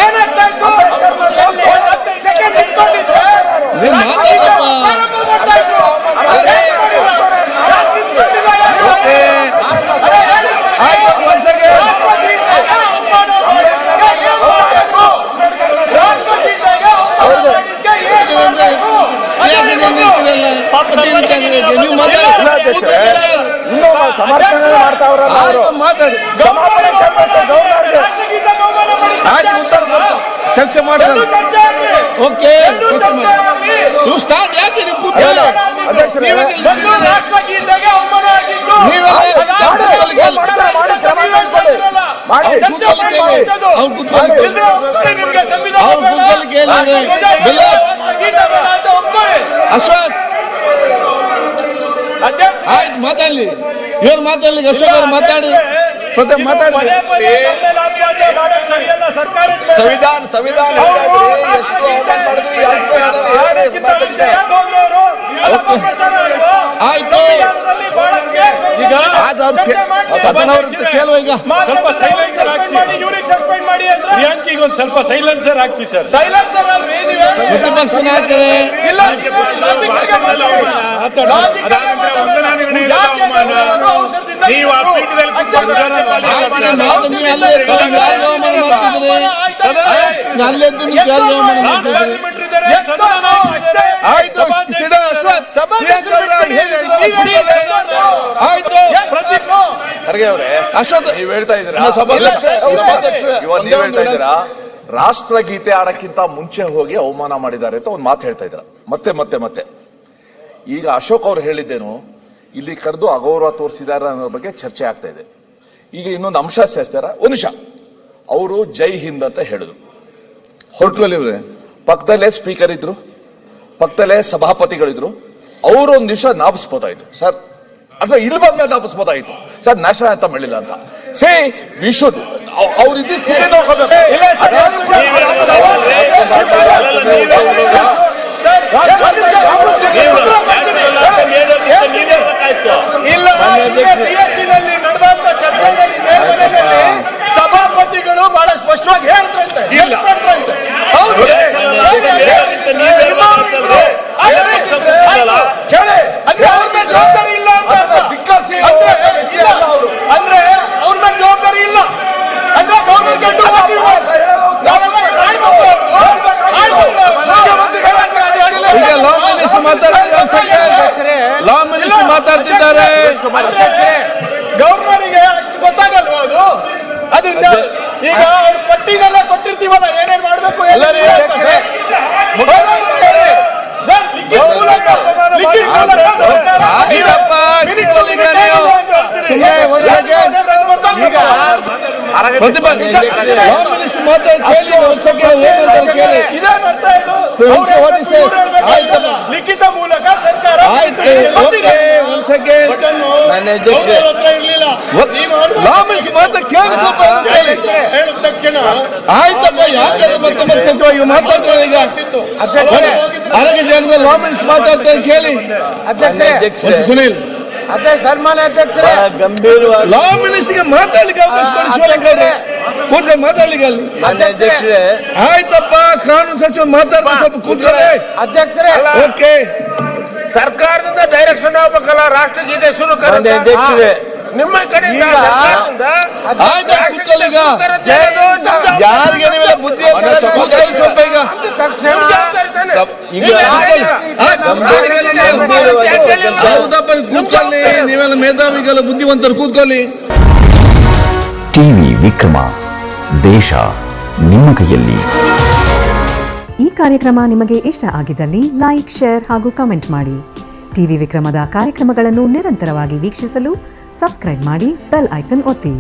ಏನಾಗ್ತಾ ಇತ್ತು? ಸೆಕೆಂಡ್ ಇಟ್ಕೊಂಡಿದ್ರೆ ಇನ್ನೂ ಸಮರ್ಥನೆ ಮಾಡ್ತಾವ್ರ ಮಾತಾಡಿ ಚರ್ಚೆ ಮಾಡೋದು. ಓಕೆ ಸ್ಟಾರ್ಟ್ ಯಾಕೆ ಅಶೋಕ್ ಆಯ್ತು ಮಾತಾಡ್ಲಿ, ಇವ್ರು ಮಾತಾಡ್ಲಿ, ಅಶೋಕ್ ಅವ್ರು ಮಾತಾಡಿ ಸಂವಿಧಾನ ಆಯ್ತು. ಈಗ ಕೇಳುವ, ಈಗ ಸ್ವಲ್ಪ ಸೈಲೆನ್ಸರ್ ಹಾಕ್ಸಿ, ಪ್ರಿಯಾಂಕಿಗೆ ಒಂದು ಸ್ವಲ್ಪ ಸೈಲೆನ್ಸರ್ ಹಾಕ್ಸಿ ಸರ್. ಸೈಲೆನ್ಸರ್ ಪ್ರತಿಪಕ್ಷ ನಾಯಕರೇ ಖರ್ಗೆ ಅವರೇ, ನೀವು ಹೇಳ್ತಾ ಇದ್ದೀರಾ ರಾಷ್ಟ್ರಗೀತೆ ಆಡಕ್ಕಿಂತ ಮುಂಚೆ ಹೋಗಿ ಅವಮಾನ ಮಾಡಿದ್ದಾರೆ ಅಂತ ಒಂದು ಮಾತು ಹೇಳ್ತಾ ಇದ್ದೀರಾ ಮತ್ತೆ ಮತ್ತೆ ಮತ್ತೆ. ಈಗ ಅಶೋಕ್ ಅವ್ರು ಹೇಳಿದ್ದೇನು, ಇಲ್ಲಿ ಕರೆದು ಅಗೌರವ ತೋರಿಸಿದ್ದಾರೆ ಅನ್ನೋ ಬಗ್ಗೆ ಚರ್ಚೆ ಆಗ್ತಾ ಇದೆ. ಈಗ ಇನ್ನೊಂದು ಅಂಶ ಸೇರಿಸ್ತಾರ, ಒಂದು ನಿಮಿಷ. ಅವರು ಜೈ ಹಿಂದ್ ಅಂತ ಹೇಳಿದ್ರು, ಹೊರಟ್ರಲ್ಲಿ ಪಕ್ಕದಲ್ಲೇ ಸ್ಪೀಕರ್ ಇದ್ರು, ಪಕ್ಕದಲ್ಲೇ ಸಭಾಪತಿಗಳಿದ್ರು. ಅವರು ಒಂದು ನಿಮಿಷ ನಾಪಿಸ್ಬೋದಾಯ್ತು ಸರ್, ಅಥವಾ ಇಲ್ಲಿ ಬಂದ್ಮೇಲೆ ನಾಪಿಸ್ಬೋದಾಯ್ತು ಸರ್, ನ್ಯಾಷನಲ್ ಅಂತ ಹೇಳಿಲ್ಲ ಅಂತ. ಸೇ ವಿ ಶುಡ್ ಅವ್ರು ಇದ್ದು ಸ್ಥಿತಿ ನೋಡ್ಕೋಬೇಕು. ನಡೆದಂತ ಚರ್ಚೆಯಲ್ಲಿ ಸಭಾಪತಿಗಳು ಬಹಳ ಸ್ಪಷ್ಟವಾಗಿ ಹೇಳ್ತಾರಂತೆ, ಅಂದ್ರೆ ಅವ್ರ ಮೇಲೆ ಜವಾಬ್ದಾರಿ ಇಲ್ಲ ಅಂದ್ರೆ ಅವ್ರ ಮೇಲೆ ಜವಾಬ್ದಾರಿ ಇಲ್ಲ ಅಂದ್ರೆ ಗೌರ್ಮೆಂಟ್ ಲಾ ಮಿನಿಸ್ಟರ್ ಮಾತಾಡ್ತಿದ್ದಾರೆ. ಗವರ್ನರಿಗೆ ಅಷ್ಟು ಗೊತ್ತಾಗಲ್ವಾ ಅದು? ಅದರಿಂದ ಈಗ ಅವ್ರ ಪಟ್ಟಿನೆಲ್ಲ ಕೊಟ್ಟಿರ್ತೀವಲ್ಲ, ಏನೇನ್ ಮಾಡ್ಬೇಕು ಲಿಖಿತ ಮೂಲಕ ಸರ್ಕಾರ ಆಯ್ತಪ್ಪ, ಯಾಕೆ ಮತ್ತೆ ಮಾತಾಡ್ತಾರೆ? ಈಗ ಆರೋಗ್ಯ ಜನರ ಲಾ ಮಿನಿಸ್ಟರ್ ಮಾತಾಡ್ತಾರೆ, ಕೇಳಿ. ಸುನೀಲ್ ಸನ್ಮಾನ್ಯ ಅಧ್ಯಕ್ಷರೇ, ಗಂಭೀರವಾಗಿ ಲಾ ಮಿನಿಸ್ಟರ್ಗೆ ಮಾತಾಡ್ಲಿಕ್ಕೆ ಅವಕಾಶ ಕೊಡಿ. ಶಿವಲಿಂಗ ಕೂತ್ರೆ ಮಾತಾಡ್ಲಿಕ್ಕೆ ಅಲ್ಲಿ. ಅಧ್ಯಕ್ಷರೇ ಆಯ್ತಪ್ಪ, ಕಾನೂನು ಸಚಿವ ಮಾತಾಡ್ತಾರೆ, ಸ್ವಲ್ಪ ಕೂತ್ಕೊಳ್ಳಿ. ಅಧ್ಯಕ್ಷರೇ, ಓಕೆ. ಸರ್ಕಾರದಿಂದ ಡೈರೆಕ್ಷನ್ ಆಗ್ಬೇಕಲ್ಲ, ರಾಷ್ಟ್ರಗೀತೆ ಶುರು ಅಧ್ಯಕ್ಷರೇ ನಿಮ್ಮ ಕಡೆ ಕೂತ್ಕೊಳ್ಳಿ. ಈಗ ಯಾರಿಗೆ ನೀವೆಲ್ಲ ಬುದ್ಧಿ ಸ್ವಲ್ಪ ಕೂತ್ಕೊಳ್ಳಿ, ನೀವೆಲ್ಲ ಮೇಧಾವಿಗಳ ಬುದ್ಧಿವಂತರು ಕೂತ್ಕೊಳ್ಳಿ. ಟಿವಿ ವಿಕ್ರಮ, ದೇಶ ನಿಮ್ಮ ಕೈಯಲ್ಲಿ. ಈ ಕಾರ್ಯಕ್ರಮ ನಿಮಗೆ ಇಷ್ಟ ಆಗಿದ್ದಲ್ಲಿ ಲೈಕ್, ಶೇರ್ ಹಾಗೂ ಕಮೆಂಟ್ ಮಾಡಿ. ಟಿವಿ ವಿಕ್ರಮದ ಕಾರ್ಯಕ್ರಮಗಳನ್ನು ನಿರಂತರವಾಗಿ ವೀಕ್ಷಿಸಲು ಸಬ್ಸ್ಕ್ರೈಬ್ ಮಾಡಿ, ಬೆಲ್ ಐಕನ್ ಒತ್ತಿ.